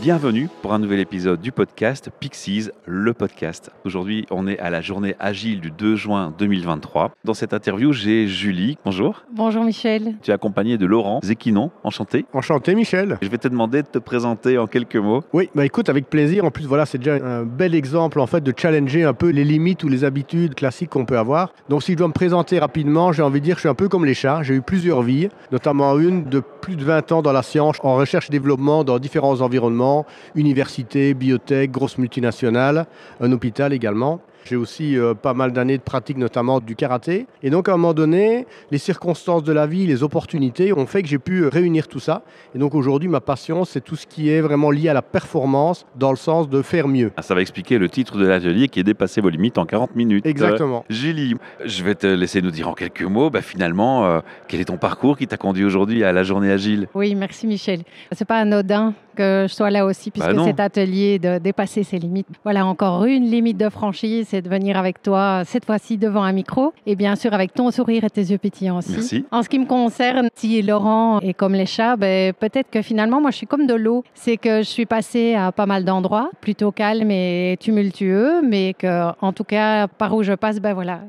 Bienvenue pour un nouvel épisode du podcast Pixies, le podcast. Aujourd'hui, on est à la journée agile du 2 juin 2023. Dans cette interview, j'ai Julie. Bonjour. Bonjour Michel. Tu es accompagné de Laurent Zecchinon. Enchanté. Enchanté Michel. Je vais te demander de te présenter en quelques mots. Oui, écoute, avec plaisir. En plus, voilà, c'est déjà un bel exemple en fait de challenger un peu les limites ou les habitudes classiques qu'on peut avoir. Donc si je dois me présenter rapidement, j'ai envie de dire que je suis un peu comme les chats. J'ai eu plusieurs vies, notamment une de plus de 20 ans dans la science, en recherche et développement dans différents environnements, université, biotech, grosses multinationales, un hôpital également. J'ai aussi pas mal d'années de pratique, notamment du karaté. Et donc, à un moment donné, les circonstances de la vie, les opportunités ont fait que j'ai pu réunir tout ça. Et donc, aujourd'hui, ma passion, c'est tout ce qui est vraiment lié à la performance, dans le sens de faire mieux. Ça va expliquer le titre de l'atelier qui est Dépasser vos limites en 40 minutes. Exactement. Julie, je vais te laisser nous dire en quelques mots, finalement, quel est ton parcours qui t'a conduit aujourd'hui à la journée agile ? Oui, merci Michel. C'est pas anodin que je sois là aussi, puisque cet atelier de dépasser ses limites. Voilà, encore une limite de franchise, c'est de venir avec toi, cette fois-ci devant un micro, et bien sûr avec ton sourire et tes yeux pétillants aussi. Merci. En ce qui me concerne, si Laurent est comme les chats, peut-être que finalement, moi je suis comme de l'eau. C'est que je suis passée à pas mal d'endroits, plutôt calmes et tumultueux, mais que, en tout cas, par où je passe,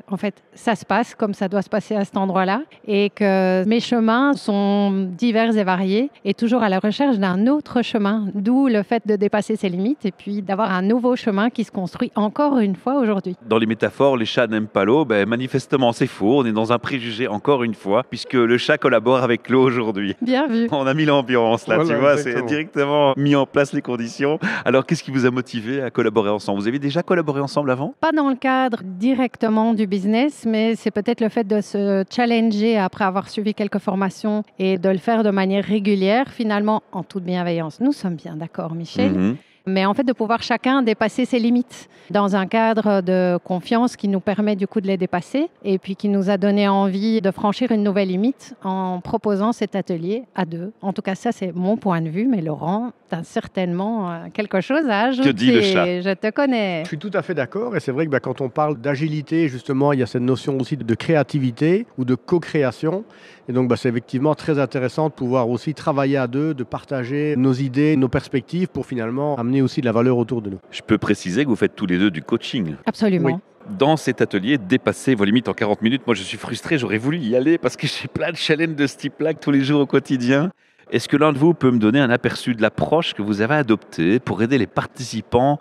en fait, ça se passe comme ça doit se passer à cet endroit-là, et que mes chemins sont divers et variés, et toujours à la recherche d'un autre chemin. D'où le fait de dépasser ses limites et puis d'avoir un nouveau chemin qui se construit encore une fois aujourd'hui. Dans les métaphores, les chats n'aiment pas l'eau. Manifestement, c'est faux. On est dans un préjugé encore une fois, puisque le chat collabore avec l'eau aujourd'hui. Bien vu. On a mis l'ambiance là, voilà, tu vois, exactement. c'est directement mis en place les conditions. Alors, qu'est-ce qui vous a motivé à collaborer ensemble ? Vous avez déjà collaboré ensemble avant ? Pas dans le cadre directement du business, mais c'est peut-être le fait de se challenger après avoir suivi quelques formations et de le faire de manière régulière, finalement, en toute bienveillance. Nous sommes bien d'accord, Michel. Mais en fait, de pouvoir chacun dépasser ses limites dans un cadre de confiance qui nous permet du coup de les dépasser et puis qui nous a donné envie de franchir une nouvelle limite en proposant cet atelier à deux. En tout cas, ça, c'est mon point de vue. Mais Laurent, tu as certainement quelque chose à ajouter. Que dit le chat ? Je te connais. Je suis tout à fait d'accord. Et c'est vrai que quand on parle d'agilité, justement, il y a cette notion aussi de créativité ou de co-création. Et donc, c'est effectivement très intéressant de pouvoir aussi travailler à deux, de partager nos idées, nos perspectives pour finalement amener aussi de la valeur autour de nous. Je peux préciser que vous faites tous les deux du coaching. Absolument. Oui. Dans cet atelier, dépasser vos limites en 40 minutes, moi je suis frustré, j'aurais voulu y aller parce que j'ai plein de challenges de ce type-là tous les jours au quotidien. Est-ce que l'un de vous peut me donner un aperçu de l'approche que vous avez adoptée pour aider les participants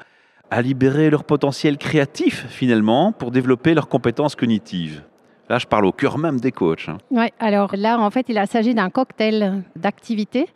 à libérer leur potentiel créatif finalement pour développer leurs compétences cognitives ? Là, je parle au cœur même des coachs. Oui, alors là, en fait, il s'agit d'un cocktail d'activités.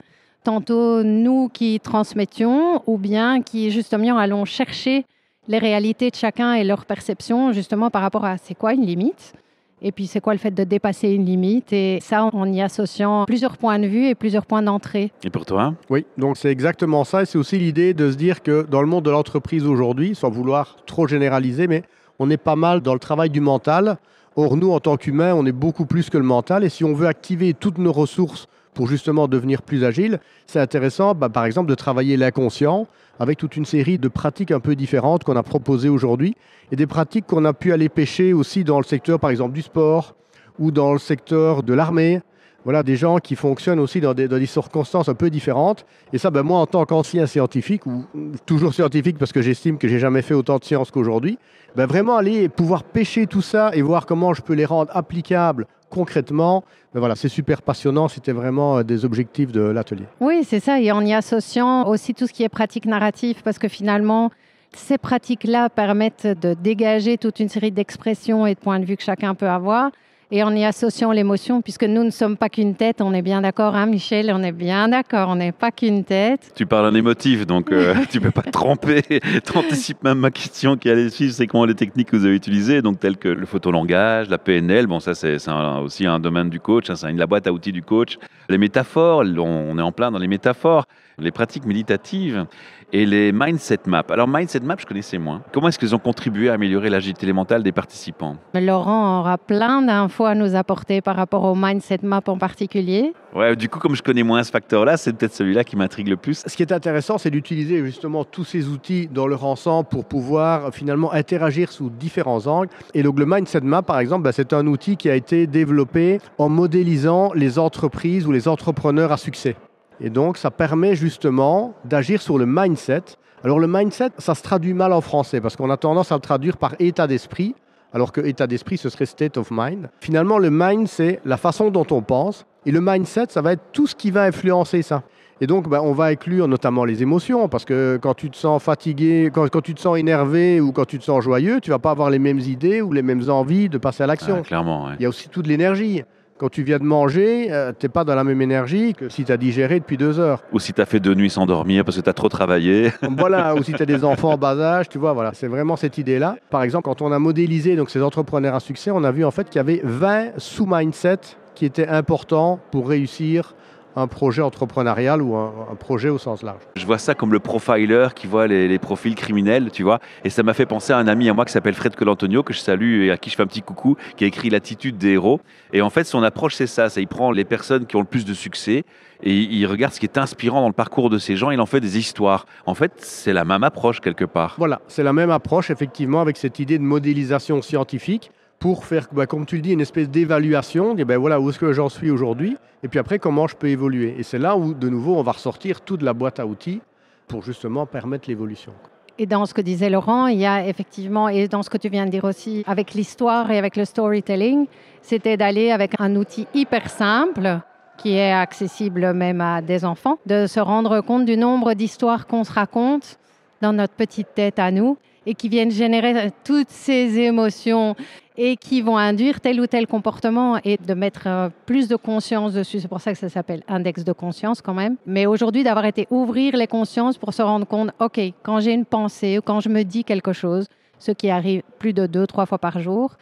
Tantôt nous qui transmettions ou bien qui justement allons chercher les réalités de chacun et leur perception justement par rapport à c'est quoi une limite et puis c'est quoi le fait de dépasser une limite et ça en y associant plusieurs points de vue et plusieurs points d'entrée. Et pour toi ? Oui, donc c'est exactement ça. Et c'est aussi l'idée de se dire que dans le monde de l'entreprise aujourd'hui, sans vouloir trop généraliser, mais on est pas mal dans le travail du mental. Or, nous, en tant qu'humains, on est beaucoup plus que le mental. Et si on veut activer toutes nos ressources pour justement devenir plus agile, c'est intéressant, par exemple, de travailler l'inconscient avec toute une série de pratiques un peu différentes qu'on a proposées aujourd'hui et des pratiques qu'on a pu aller pêcher aussi dans le secteur, par exemple, du sport ou dans le secteur de l'armée. Voilà, des gens qui fonctionnent aussi dans des circonstances un peu différentes. Et ça, moi, en tant qu'ancien scientifique, ou toujours scientifique parce que j'estime que j'ai jamais fait autant de sciences qu'aujourd'hui, vraiment aller pouvoir pêcher tout ça et voir comment je peux les rendre applicables concrètement, voilà, c'est super passionnant. C'était vraiment des objectifs de l'atelier. Oui, c'est ça. Et en y associant aussi tout ce qui est pratique narrative, parce que finalement, ces pratiques-là permettent de dégager toute une série d'expressions et de points de vue que chacun peut avoir. Et en y associant l'émotion, puisque nous ne sommes pas qu'une tête, on est bien d'accord, hein, Michel, on est bien d'accord, on n'est pas qu'une tête. Tu parles en émotif, donc tu ne peux pas te tromper. Tu anticipes même ma question qui allait suivre, c'est comment les techniques que vous avez utilisées, donc telles que le photolangage, la PNL, ça c'est aussi un domaine du coach, c'est la boîte à outils du coach. Les métaphores, on est en plein dans les métaphores, les pratiques méditatives et les mindset maps. Alors mindset maps, je connaissais moins. Comment est-ce qu'ils ont contribué à améliorer l'agilité mentale des participants ? Laurent aura plein d'infos à nous apporter par rapport au mindset map en particulier. Ouais, du coup, comme je connais moins ce facteur-là, c'est peut-être celui-là qui m'intrigue le plus. Ce qui est intéressant, c'est d'utiliser justement tous ces outils dans leur ensemble pour pouvoir finalement interagir sous différents angles. Et donc le Mindset Map, par exemple, c'est un outil qui a été développé en modélisant les entreprises ou les entrepreneurs à succès. Et donc, ça permet justement d'agir sur le mindset. Alors, le mindset, ça se traduit mal en français parce qu'on a tendance à le traduire par état d'esprit, alors que état d'esprit, ce serait state of mind. Finalement, le mind, c'est la façon dont on pense. Et le mindset, ça va être tout ce qui va influencer ça. Et donc, on va inclure notamment les émotions, parce que quand tu te sens fatigué, quand tu te sens énervé ou quand tu te sens joyeux, tu ne vas pas avoir les mêmes idées ou les mêmes envies de passer à l'action. Ah, clairement, ouais. Il y a aussi toute l'énergie. Quand tu viens de manger, tu n'es pas dans la même énergie que si tu as digéré depuis 2 heures. Ou si tu as fait 2 nuits sans dormir parce que tu as trop travaillé. Voilà, ou si tu as des enfants en bas âge, tu vois, voilà, c'est vraiment cette idée-là. Par exemple, quand on a modélisé donc, ces entrepreneurs à succès, on a vu en fait qu'il y avait 20 sous-mindsets qui étaient importants pour réussir un projet entrepreneurial ou un projet au sens large. Je vois ça comme le profiler qui voit les profils criminels, tu vois. Et ça m'a fait penser à un ami à moi qui s'appelle Fred Colantonio, que je salue et à qui je fais un petit coucou, qui a écrit L'attitude des héros. Et en fait, son approche, c'est ça. Il prend les personnes qui ont le plus de succès et il regarde ce qui est inspirant dans le parcours de ces gens. Il en fait des histoires. En fait, c'est la même approche quelque part. Voilà, c'est la même approche, effectivement, avec cette idée de modélisation scientifique pour faire, comme tu le dis, une espèce d'évaluation, dire voilà où est-ce que j'en suis aujourd'hui, et puis après comment je peux évoluer. Et c'est là où, de nouveau, on va ressortir toute la boîte à outils pour justement permettre l'évolution. Et dans ce que disait Laurent, il y a effectivement, et dans ce que tu viens de dire aussi, avec l'histoire et avec le storytelling, c'était d'aller avec un outil hyper simple, qui est accessible même à des enfants, de se rendre compte du nombre d'histoires qu'on se raconte dans notre petite tête à nous, et qui viennent générer toutes ces émotions et qui vont induire tel ou tel comportement et de mettre plus de conscience dessus. C'est pour ça que ça s'appelle index de conscience quand même. Mais aujourd'hui, d'avoir été ouvrir les consciences pour se rendre compte, OK, quand j'ai une pensée ou quand je me dis quelque chose, ce qui arrive plus de 2-3 fois par jour,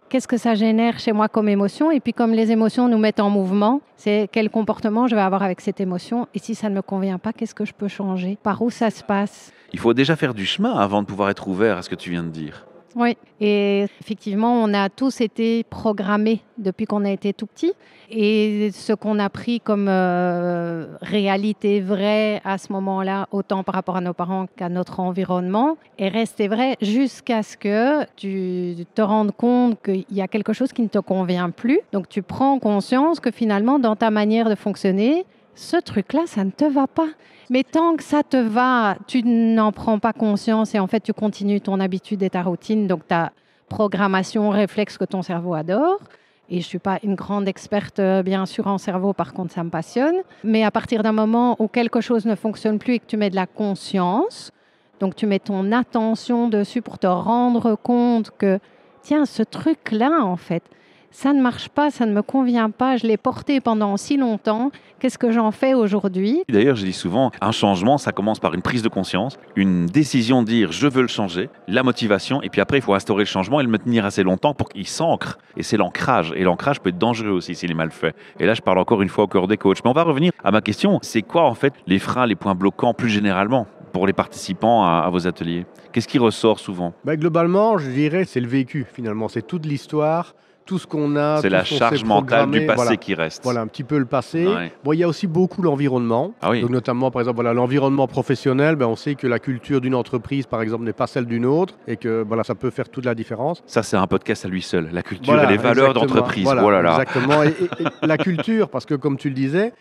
qu'est-ce que ça génère chez moi comme émotion? Et puis comme les émotions nous mettent en mouvement, c'est quel comportement je vais avoir avec cette émotion. Et si ça ne me convient pas, qu'est-ce que je peux changer? Par où ça se passe? Il faut déjà faire du chemin avant de pouvoir être ouvert à ce que tu viens de dire. Oui, et effectivement, on a tous été programmés depuis qu'on a été tout petit. Et ce qu'on a pris comme réalité vraie à ce moment-là, autant par rapport à nos parents qu'à notre environnement, est resté vrai jusqu'à ce que tu te rendes compte qu'il y a quelque chose qui ne te convient plus. Donc tu prends conscience que finalement, dans ta manière de fonctionner, ce truc-là, ça ne te va pas. Mais tant que ça te va, tu n'en prends pas conscience et en fait, tu continues ton habitude et ta routine, donc ta programmation, réflexe que ton cerveau adore. Et je ne suis pas une grande experte, bien sûr, en cerveau, par contre, ça me passionne. Mais à partir d'un moment où quelque chose ne fonctionne plus et que tu mets de la conscience, donc tu mets ton attention dessus pour te rendre compte que, tiens, ce truc-là, en fait, ça ne marche pas, ça ne me convient pas, je l'ai porté pendant si longtemps, qu'est-ce que j'en fais aujourd'hui? D'ailleurs, je dis souvent, un changement, ça commence par une prise de conscience, une décision de dire je veux le changer, la motivation, et puis après, il faut instaurer le changement et le maintenir assez longtemps pour qu'il s'ancre. Et c'est l'ancrage. Et l'ancrage peut être dangereux aussi s'il est mal fait. Et là, je parle encore une fois au cœur des coachs. Mais on va revenir à ma question. C'est quoi, en fait, les freins, les points bloquants plus généralement pour les participants à vos ateliers? Qu'est-ce qui ressort souvent? Globalement, je dirais, c'est le vécu, finalement. C'est toute l'histoire. Tout ce qu'on a, c'est la charge mentale du passé qui reste. Voilà, un petit peu le passé. Ouais. Bon, il y a aussi beaucoup l'environnement. Ah oui. Donc, notamment, par exemple, l'environnement professionnel, on sait que la culture d'une entreprise, par exemple, n'est pas celle d'une autre et que ça peut faire toute la différence. Ça, c'est un podcast à lui seul. La culture et les valeurs d'entreprise. Voilà, oh là là. Exactement. et la culture, parce que comme tu le disais,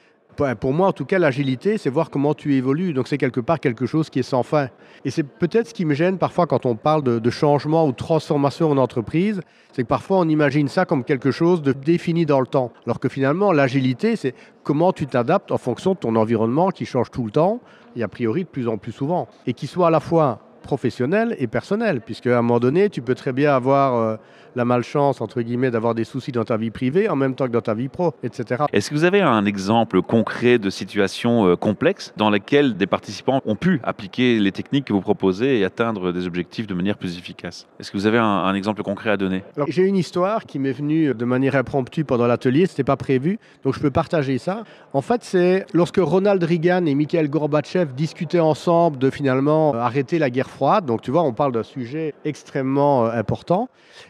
pour moi, en tout cas, l'agilité, c'est voir comment tu évolues. Donc, c'est quelque part quelque chose qui est sans fin. Et c'est peut-être ce qui me gêne parfois quand on parle de changement ou de transformation en entreprise, c'est que parfois, on imagine ça comme quelque chose de défini dans le temps. Alors que finalement, l'agilité, c'est comment tu t'adaptes en fonction de ton environnement qui change tout le temps et a priori de plus en plus souvent. Et qui soit à la fois professionnel et personnel, puisque à un moment donné, tu peux très bien avoir la malchance, entre guillemets, d'avoir des soucis dans ta vie privée en même temps que dans ta vie pro, etc. Est-ce que vous avez un exemple concret de situation complexe dans laquelle des participants ont pu appliquer les techniques que vous proposez et atteindre des objectifs de manière plus efficace? Est-ce que vous avez un exemple concret à donner? Alors, j'ai une histoire qui m'est venue de manière impromptue pendant l'atelier, ce n'était pas prévu, donc je peux partager ça. En fait, c'est lorsque Ronald Reagan et Mikhail Gorbatchev discutaient ensemble de finalement arrêter la guerre froide, donc tu vois, on parle d'un sujet extrêmement important.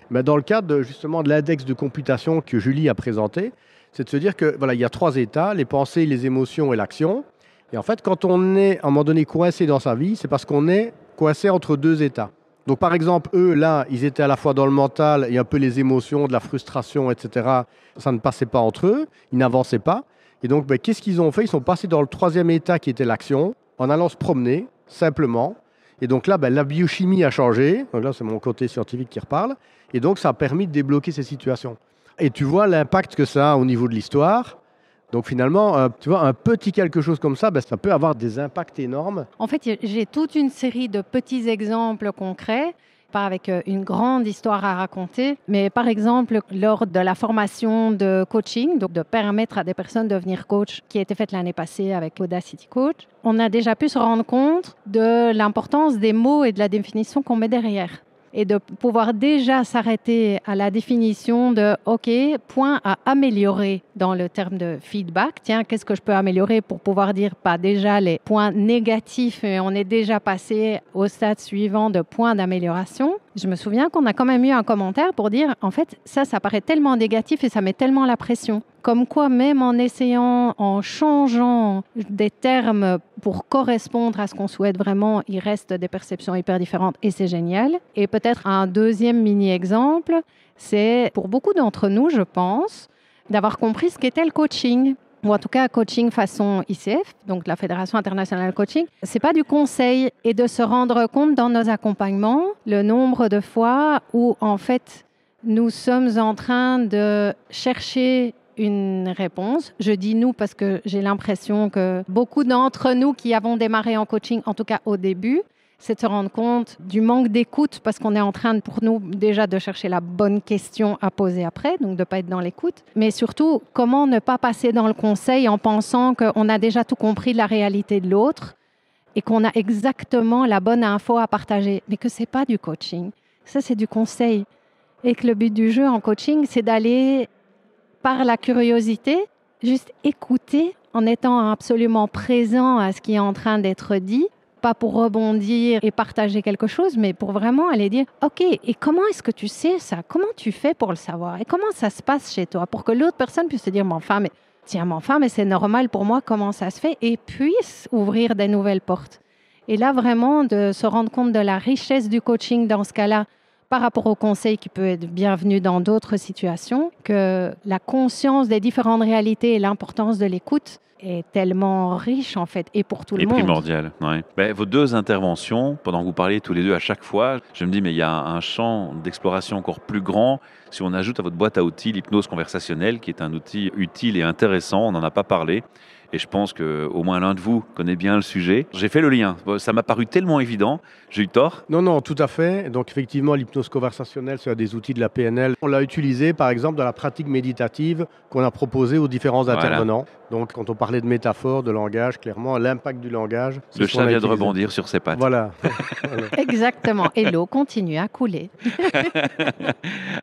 Mais dans le cadre justement de l'index de computation que Julie a présenté, c'est de se dire que il y a 3 états, les pensées, les émotions et l'action. Et en fait, quand on est à un moment donné coincé dans sa vie, c'est parce qu'on est coincé entre 2 états. Donc par exemple, eux, là, ils étaient à la fois dans le mental et un peu les émotions, de la frustration, etc. Ça ne passait pas entre eux, ils n'avançaient pas. Et donc, qu'est-ce qu'ils ont fait? Ils sont passés dans le troisième état qui était l'action, en allant se promener, simplement. Et donc là, la biochimie a changé. Donc là, c'est mon côté scientifique qui reparle. Et donc, ça a permis de débloquer ces situations. Et tu vois l'impact que ça a au niveau de l'histoire. Donc finalement, tu vois, un petit quelque chose comme ça, ça peut avoir des impacts énormes. En fait, j'ai toute une série de petits exemples concrets, pas avec une grande histoire à raconter, mais par exemple, lors de la formation de coaching, donc de permettre à des personnes de devenir coach, qui a été faite l'année passée avec Audacity Coach, on a déjà pu se rendre compte de l'importance des mots et de la définition qu'on met derrière. Et de pouvoir déjà s'arrêter à la définition de « OK, point à améliorer » dans le terme de feedback. Tiens, qu'est-ce que je peux améliorer pour pouvoir dire pas déjà les points négatifs, mais on est déjà passé au stade suivant de points d'amélioration. Je me souviens qu'on a quand même eu un commentaire pour dire « En fait, ça paraît tellement négatif et ça met tellement la pression. » Comme quoi, même en essayant, en changeant des termes pour correspondre à ce qu'on souhaite vraiment, il reste des perceptions hyper différentes et c'est génial. Et peut-être un deuxième mini-exemple, c'est pour beaucoup d'entre nous, je pense, d'avoir compris ce qu'était le coaching. Ou en tout cas, coaching façon ICF, donc la Fédération internationale de coaching. C'est pas du conseil et de se rendre compte dans nos accompagnements, le nombre de fois où, en fait, nous sommes en train de chercher une réponse. Je dis nous parce que j'ai l'impression que beaucoup d'entre nous qui avons démarré en coaching, en tout cas au début, c'est de se rendre compte du manque d'écoute parce qu'on est en train, pour nous, déjà de chercher la bonne question à poser après, donc de ne pas être dans l'écoute. Mais surtout, comment ne pas passer dans le conseil en pensant qu'on a déjà tout compris de la réalité de l'autre et qu'on a exactement la bonne info à partager, mais que ce n'est pas du coaching. Ça, c'est du conseil. Et que le but du jeu en coaching, c'est d'aller par la curiosité, juste écouter en étant absolument présent à ce qui est en train d'être dit, pas pour rebondir et partager quelque chose, mais pour vraiment aller dire « Ok, et comment est-ce que tu sais ça? Comment tu fais pour le savoir? Et comment ça se passe chez toi? » Pour que l'autre personne puisse se dire « Mais enfin, mais c'est normal pour moi, comment ça se fait? » et puisse ouvrir des nouvelles portes. Et là, vraiment, de se rendre compte de la richesse du coaching dans ce cas-là, par rapport au conseil qui peut être bienvenu dans d'autres situations, que la conscience des différentes réalités et l'importance de l'écoute est tellement riche en fait, et pour tout le monde. Et primordial, ouais. Vos deux interventions, pendant que vous parliez tous les deux à chaque fois, je me dis mais il y a un champ d'exploration encore plus grand si on ajoute à votre boîte à outils l'hypnose conversationnelle, qui est un outil utile et intéressant, on n'en a pas parlé. Et je pense qu'au moins l'un de vous connaît bien le sujet. J'ai fait le lien. Ça m'a paru tellement évident. J'ai eu tort? Non, tout à fait. Donc effectivement, l'hypnose conversationnelle, c'est un des outils de la PNL. On l'a utilisé, par exemple, dans la pratique méditative qu'on a proposée aux différents intervenants. Donc quand on parlait de métaphore, de langage, clairement, l'impact du langage. Le chat vient de rebondir sur ses pattes. Voilà. Exactement. Et l'eau continue à couler.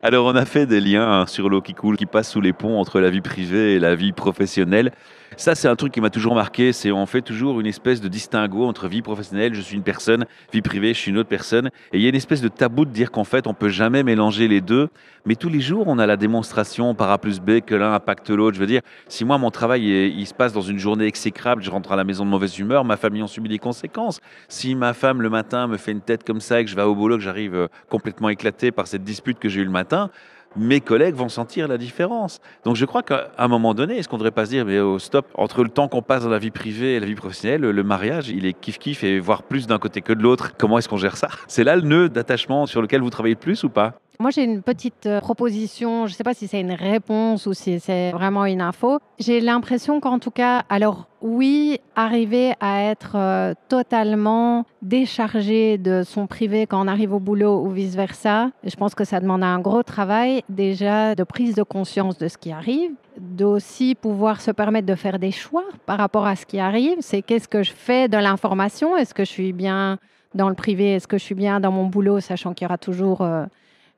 Alors on a fait des liens sur l'eau qui coule, qui passe sous les ponts entre la vie privée et la vie professionnelle. Ça, c'est un truc qui m'a toujours marqué, c'est on fait toujours une espèce de distinguo entre vie professionnelle, je suis une personne, vie privée, je suis une autre personne. Et il y a une espèce de tabou de dire qu'en fait, on peut jamais mélanger les deux. Mais tous les jours, on a la démonstration par A plus B que l'un impacte l'autre. Je veux dire, si moi, mon travail, il se passe dans une journée exécrable, je rentre à la maison de mauvaise humeur, ma famille en subit les conséquences. Si ma femme, le matin, me fait une tête comme ça et que je vais au boulot, que j'arrive complètement éclaté par cette dispute que j'ai eue le matin, mes collègues vont sentir la différence. Donc je crois qu'à un moment donné, est-ce qu'on ne devrait pas se dire, mais oh, stop, entre le temps qu'on passe dans la vie privée et la vie professionnelle, le mariage, il est kiff-kiff et voire plus d'un côté que de l'autre. Comment est-ce qu'on gère ça? C'est là le nœud d'attachement sur lequel vous travaillez le plus ou pas? Moi, j'ai une petite proposition. Je ne sais pas si c'est une réponse ou si c'est vraiment une info. J'ai l'impression qu'en tout cas, alors oui, arriver à être totalement déchargé de son privé quand on arrive au boulot ou vice-versa, je pense que ça demande un gros travail déjà de prise de conscience de ce qui arrive, d'aussi pouvoir se permettre de faire des choix par rapport à ce qui arrive. C'est qu'est-ce que je fais de l'information? Est-ce que je suis bien dans le privé? Est-ce que je suis bien dans mon boulot, sachant qu'il y aura toujours...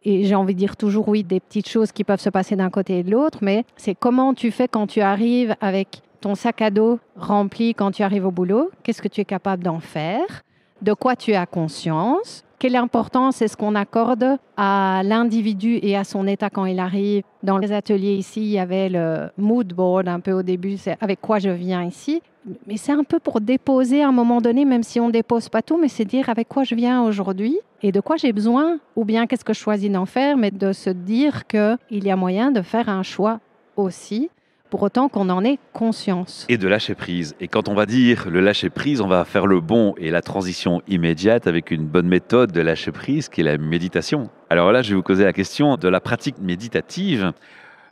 Et j'ai envie de dire toujours oui, des petites choses qui peuvent se passer d'un côté et de l'autre, mais c'est comment tu fais quand tu arrives avec ton sac à dos rempli quand tu arrives au boulot. Qu'est-ce que tu es capable d'en faire? De quoi tu as conscience? Quelle importance est-ce qu'on accorde à l'individu et à son état quand il arrive? Dans les ateliers ici, il y avait le mood board un peu au début, c'est avec quoi je viens ici. Mais c'est un peu pour déposer à un moment donné, même si on ne dépose pas tout, mais c'est dire avec quoi je viens aujourd'hui et de quoi j'ai besoin, ou bien qu'est-ce que je choisis d'en faire, mais de se dire qu'il y a moyen de faire un choix aussi pour autant qu'on en ait conscience. Et de lâcher prise. Et quand on va dire le lâcher prise, on va faire le bond et la transition immédiate avec une bonne méthode de lâcher prise qui est la méditation. Alors là, je vais vous poser la question de la pratique méditative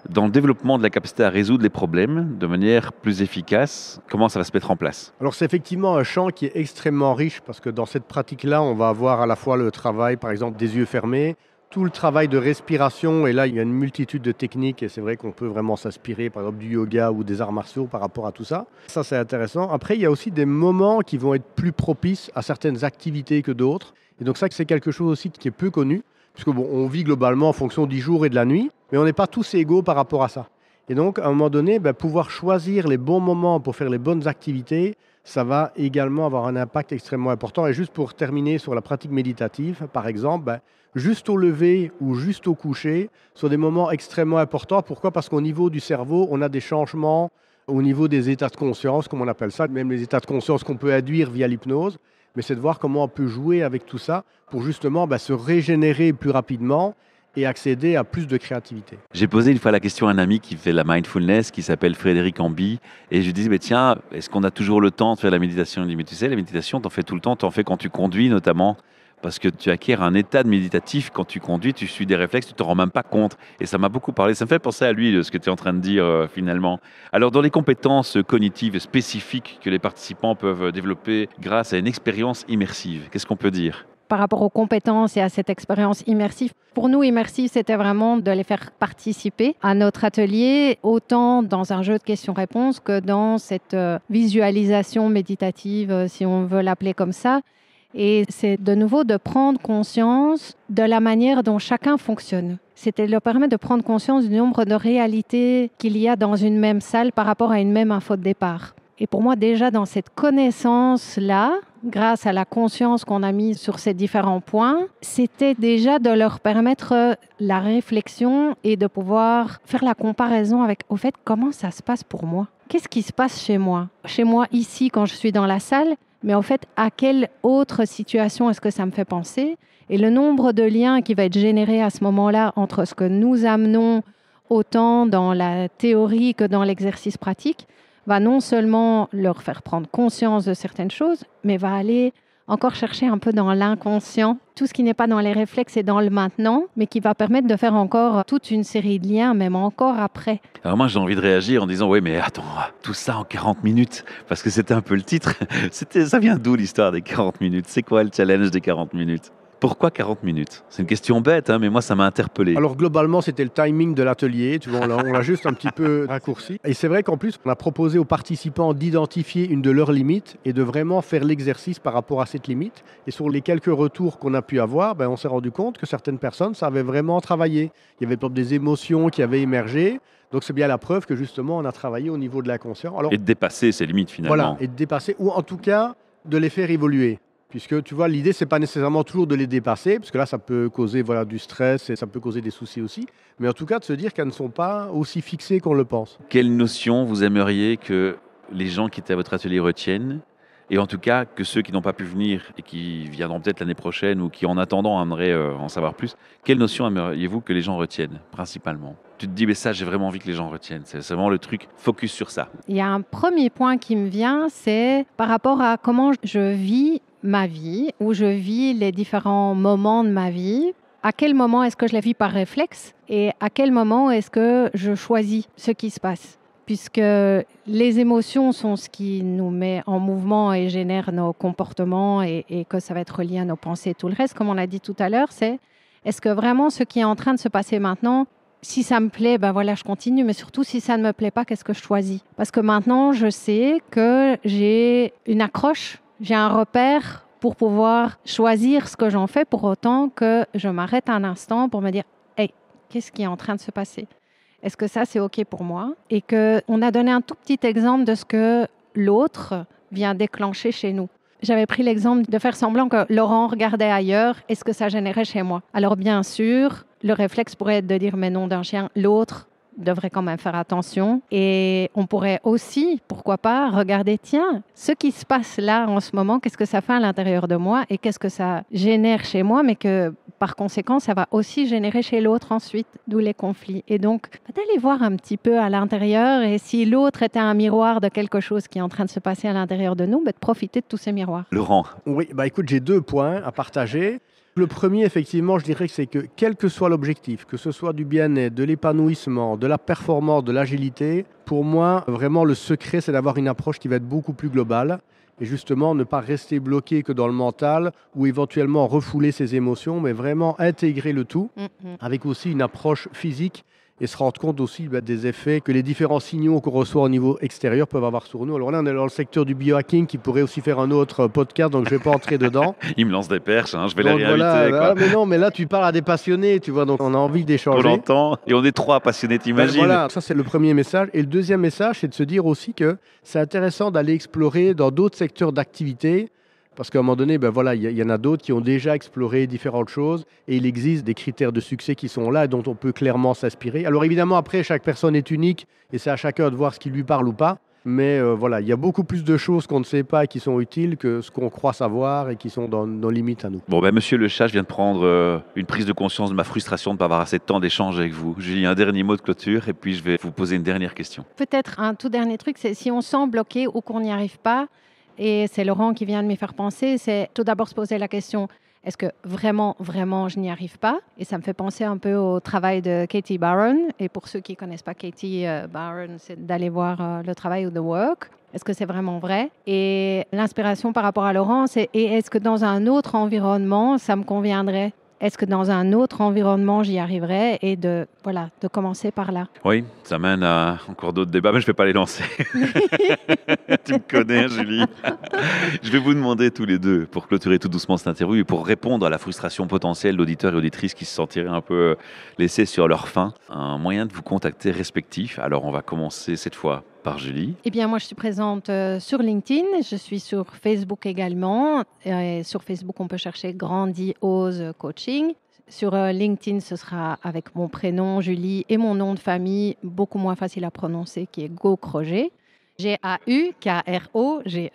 dans le développement de la capacité à résoudre les problèmes de manière plus efficace. Comment ça va se mettre en place? Alors c'est effectivement un champ qui est extrêmement riche parce que dans cette pratique-là, on va avoir à la fois le travail, par exemple, des yeux fermés, tout le travail de respiration, et là il y a une multitude de techniques et c'est vrai qu'on peut vraiment s'inspirer par exemple du yoga ou des arts martiaux par rapport à tout ça. Ça c'est intéressant. Après il y a aussi des moments qui vont être plus propices à certaines activités que d'autres. Et donc ça c'est quelque chose aussi qui est peu connu, puisque bon, on vit globalement en fonction du jour et de la nuit, mais on n'est pas tous égaux par rapport à ça. Et donc à un moment donné, pouvoir choisir les bons moments pour faire les bonnes activités, ça va également avoir un impact extrêmement important. Et juste pour terminer sur la pratique méditative, par exemple, juste au lever ou juste au coucher sont des moments extrêmement importants. Pourquoi? Parce qu'au niveau du cerveau, on a des changements au niveau des états de conscience, comme on appelle ça, même les états de conscience qu'on peut induire via l'hypnose. Mais c'est de voir comment on peut jouer avec tout ça pour justement se régénérer plus rapidement et accéder à plus de créativité. J'ai posé une fois la question à un ami qui fait la mindfulness, qui s'appelle Frédéric Amby, et je lui disais, tiens, est-ce qu'on a toujours le temps de faire la méditation? Il dit, mais tu sais, la méditation, t'en fais tout le temps, t'en fais quand tu conduis notamment, parce que tu acquiers un état de méditatif quand tu conduis, tu suis des réflexes, tu ne te rends même pas compte. Et ça m'a beaucoup parlé, ça me fait penser à lui, ce que tu es en train de dire finalement. Alors dans les compétences cognitives spécifiques que les participants peuvent développer grâce à une expérience immersive, qu'est-ce qu'on peut dire? Par rapport aux compétences et à cette expérience immersive, pour nous, immersive, c'était vraiment de les faire participer à notre atelier, autant dans un jeu de questions-réponses que dans cette visualisation méditative, si on veut l'appeler comme ça. Et c'est de nouveau de prendre conscience de la manière dont chacun fonctionne. C'était leur permettre de prendre conscience du nombre de réalités qu'il y a dans une même salle par rapport à une même info de départ. Et pour moi, déjà dans cette connaissance-là, grâce à la conscience qu'on a mise sur ces différents points, c'était déjà de leur permettre la réflexion et de pouvoir faire la comparaison avec, au fait, comment ça se passe pour moi? Qu'est-ce qui se passe chez moi? Chez moi, ici, quand je suis dans la salle, mais en fait, à quelle autre situation est-ce que ça me fait penser? Et le nombre de liens qui va être généré à ce moment-là entre ce que nous amenons autant dans la théorie que dans l'exercice pratique, va non seulement leur faire prendre conscience de certaines choses, mais va aller encore chercher un peu dans l'inconscient, tout ce qui n'est pas dans les réflexes et dans le maintenant, mais qui va permettre de faire encore toute une série de liens, même encore après. Alors moi, j'ai envie de réagir en disant, oui, mais attends, tout ça en 40 minutes, parce que c'était un peu le titre. Ça vient d'où l'histoire des 40 minutes? C'est quoi le challenge des 40 minutes? Pourquoi 40 minutes? C'est une question bête, mais moi, ça m'a interpellé. Alors globalement, c'était le timing de l'atelier. Tu vois, on l'a juste un petit peu raccourci. Et c'est vrai qu'en plus, on a proposé aux participants d'identifier une de leurs limites et de vraiment faire l'exercice par rapport à cette limite. Et sur les quelques retours qu'on a pu avoir, on s'est rendu compte que certaines personnes savaient vraiment travailler. Il y avait peut-être des émotions qui avaient émergé. Donc c'est bien la preuve que justement, on a travaillé au niveau de l'inconscient. Alors, et de dépasser ces limites finalement. Voilà, et de dépasser, ou en tout cas, de les faire évoluer. Puisque tu vois, l'idée, c'est pas nécessairement toujours de les dépasser, parce que là, ça peut causer du stress et ça peut causer des soucis aussi. Mais en tout cas, de se dire qu'elles ne sont pas aussi fixées qu'on le pense. Quelle notion vous aimeriez que les gens qui étaient à votre atelier retiennent? Et en tout cas, que ceux qui n'ont pas pu venir et qui viendront peut-être l'année prochaine ou qui, en attendant, aimeraient en savoir plus, quelle notion aimeriez-vous que les gens retiennent, principalement? Tu te dis, mais ça, j'ai vraiment envie que les gens retiennent. C'est vraiment le truc, focus sur ça. Il y a un premier point qui me vient, c'est par rapport à comment je vis ma vie, où je vis les différents moments de ma vie. À quel moment est-ce que je la vis par réflexe et à quel moment est-ce que je choisis ce qui se passe? Puisque les émotions sont ce qui nous met en mouvement et génère nos comportements et que ça va être lié à nos pensées et tout le reste, comme on a dit tout à l'heure, c'est est-ce que vraiment ce qui est en train de se passer maintenant, si ça me plaît, je continue, mais surtout si ça ne me plaît pas, qu'est-ce que je choisis? Parce que maintenant, je sais que j'ai une accroche, j'ai un repère pour pouvoir choisir ce que j'en fais, pour autant que je m'arrête un instant pour me dire « Hey, qu'est-ce qui est en train de se passer? Est-ce que ça, c'est OK pour moi ?» Et qu'on a donné un tout petit exemple de ce que l'autre vient déclencher chez nous. J'avais pris l'exemple de faire semblant que Laurent regardait ailleurs et ce que ça générait chez moi. Alors bien sûr, le réflexe pourrait être de dire « Mais non, d'un chien, l'autre devrait quand même faire attention. Et on pourrait aussi, pourquoi pas, regarder, tiens, ce qui se passe là en ce moment, qu'est-ce que ça fait à l'intérieur de moi et qu'est-ce que ça génère chez moi, mais que par conséquent, ça va aussi générer chez l'autre ensuite, d'où les conflits. Et donc, d'aller voir un petit peu à l'intérieur et si l'autre était un miroir de quelque chose qui est en train de se passer à l'intérieur de nous, de profiter de tous ces miroirs. Laurent, Oui, écoute, j'ai 2 points à partager. Le premier, effectivement, je dirais que c'est que quel que soit l'objectif, que ce soit du bien-être, de l'épanouissement, de la performance, de l'agilité, pour moi, vraiment, le secret, c'est d'avoir une approche qui va être beaucoup plus globale et justement ne pas rester bloqué que dans le mental ou éventuellement refouler ses émotions, mais vraiment intégrer le tout avec aussi une approche physique et se rendre compte aussi des effets que les différents signaux qu'on reçoit au niveau extérieur peuvent avoir sur nous. Alors là, on est dans le secteur du biohacking qui pourrait aussi faire un autre podcast, donc je ne vais pas entrer dedans. il me lance des perches, je vais Donc les réinviter. voilà, mais non, mais là, tu parles à des passionnés, tu vois, donc on a envie On d'échanger. l'entend, et on est 3 passionnés, t'imagines. Voilà, ça c'est le premier message. Et le deuxième message, c'est de se dire aussi que c'est intéressant d'aller explorer dans d'autres secteurs d'activité. Parce qu'à un moment donné, il y en a d'autres qui ont déjà exploré différentes choses et il existe des critères de succès qui sont là et dont on peut clairement s'inspirer. Alors évidemment, après, chaque personne est unique et c'est à chacun de voir ce qui lui parle ou pas. Mais il y a beaucoup plus de choses qu'on ne sait pas et qui sont utiles que ce qu'on croit savoir et qui sont dans nos limites à nous. Bon, monsieur le chat, je viens de prendre une prise de conscience de ma frustration de ne pas avoir assez de temps d'échange avec vous. J'ai un dernier mot de clôture et puis je vais vous poser une dernière question. Peut-être un tout dernier truc, c'est si on sent bloqué ou qu'on n'y arrive pas, et c'est Laurent qui vient de m'y faire penser, c'est tout d'abord se poser la question, est-ce que vraiment, vraiment, je n'y arrive pas? Et ça me fait penser un peu au travail de Katie Barron. Et pour ceux qui ne connaissent pas Katie Barron, c'est d'aller voir le travail ou The Work. Est-ce que c'est vraiment vrai? Et l'inspiration par rapport à Laurent, c'est est-ce que dans un autre environnement, ça me conviendrait? Est-ce que dans un autre environnement, j'y arriverais? Et de commencer par là. Oui, ça mène à encore d'autres débats, mais je ne vais pas les lancer. Tu me connais, Julie. Je vais vous demander tous les deux, pour clôturer tout doucement cette interview et pour répondre à la frustration potentielle d'auditeurs et auditrices qui se sentiraient un peu laissés sur leur faim, un moyen de vous contacter respectif. Alors, on va commencer cette fois par Julie. Eh bien, moi, je suis présente sur LinkedIn. Je suis sur Facebook également. Sur Facebook, on peut chercher Grandi, Ose Coaching. Sur LinkedIn, ce sera avec mon prénom, Julie, et mon nom de famille, beaucoup moins facile à prononcer, qui est Gaukroger. Gaukroger.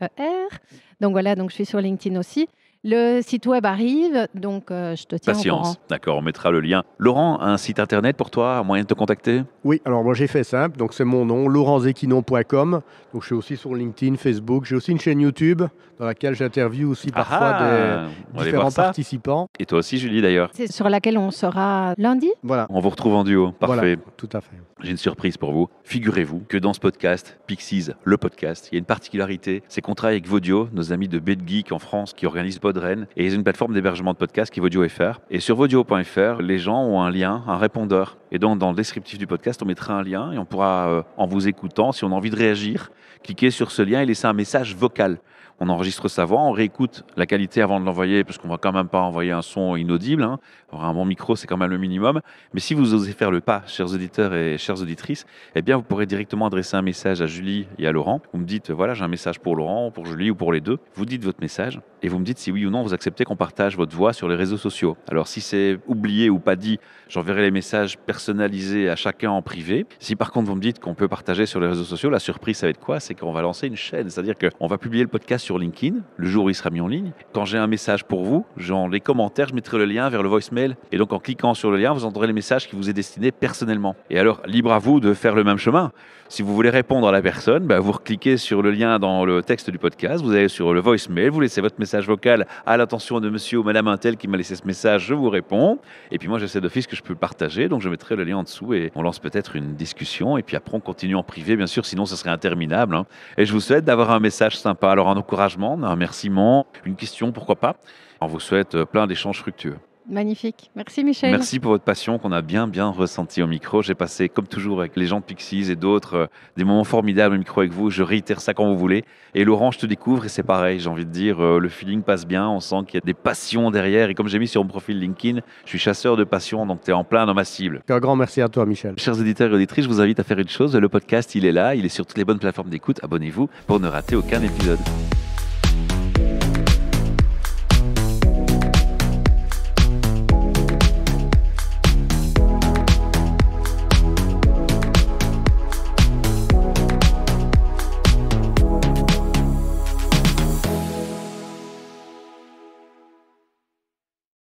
Donc voilà, donc je suis sur LinkedIn aussi. Le site web arrive, donc je te tiens au courant. Patience, d'accord, on mettra le lien. Laurent, un site internet pour toi, un moyen de te contacter? Oui, alors moi j'ai fait simple, donc c'est mon nom, laurentzequinon.com. Donc je suis aussi sur LinkedIn, Facebook. J'ai aussi une chaîne YouTube dans laquelle j'interviewe aussi parfois des différents participants. Et toi aussi, Julie, d'ailleurs. C'est sur laquelle on sera lundi. Voilà. On vous retrouve en duo, parfait. Voilà, tout à fait. J'ai une surprise pour vous. Figurez-vous que dans ce podcast, Pixies, le podcast, il y a une particularité, c'est qu'on travaille avec Vodio, nos amis de BetGeek en France qui organisent Podren, et ils ont une plateforme d'hébergement de podcast qui est Vodio.fr. Et sur Vodio.fr, les gens ont un lien, un répondeur. Et donc, dans le descriptif du podcast, on mettra un lien et on pourra, en vous écoutant, si on a envie de réagir, cliquer sur ce lien et laisser un message vocal. On enregistre sa voix, on réécoute la qualité avant de l'envoyer, parce qu'on ne va quand même pas envoyer un son inaudible. Alors, un bon micro, c'est quand même le minimum. Mais si vous osez faire le pas, chers auditeurs et chères auditrices, eh bien, vous pourrez directement adresser un message à Julie et à Laurent. Vous me dites, voilà, j'ai un message pour Laurent, pour Julie ou pour les deux. Vous dites votre message et vous me dites si oui ou non vous acceptez qu'on partage votre voix sur les réseaux sociaux. Alors, si c'est oublié ou pas dit, j'enverrai les messages personnalisés à chacun en privé. Si par contre, vous me dites qu'on peut partager sur les réseaux sociaux, la surprise, ça va être quoi? C'est qu'on va lancer une chaîne. C'est-à-dire qu'on va publier le podcast sur LinkedIn, le jour où il sera mis en ligne. Quand j'ai un message pour vous, dans les commentaires, je mettrai le lien vers le voicemail. Et donc, en cliquant sur le lien, vous entendrez les messages qui vous est destiné personnellement. Et alors, libre à vous de faire le même chemin. Si vous voulez répondre à la personne, vous recliquez sur le lien dans le texte du podcast, vous allez sur le voicemail, vous laissez votre message vocal à l'attention de monsieur ou madame Untel qui m'a laissé ce message, je vous réponds. Et puis moi, j'essaie d'office que je peux le partager, donc je mettrai le lien en dessous et on lance peut-être une discussion. Et puis après, on continue en privé, bien sûr, sinon ce serait interminable. Et je vous souhaite d'avoir un message sympa. Alors, un encouragement, un remerciement, une question, pourquoi pas. On vous souhaite plein d'échanges fructueux. Magnifique. Merci Michel. Merci pour votre passion qu'on a bien ressenti au micro. J'ai passé, comme toujours avec les gens de Pixies et d'autres, des moments formidables au micro avec vous. Je réitère ça quand vous voulez. Et Laurent, je te découvre et c'est pareil. J'ai envie de dire, le feeling passe bien. On sent qu'il y a des passions derrière. Et comme j'ai mis sur mon profil LinkedIn, je suis chasseur de passion, donc tu es en plein dans ma cible. Un grand merci à toi, Michel. Chers auditeurs et auditrices, je vous invite à faire une chose. Le podcast, il est là. Il est sur toutes les bonnes plateformes d'écoute. Abonnez-vous pour ne rater aucun épisode.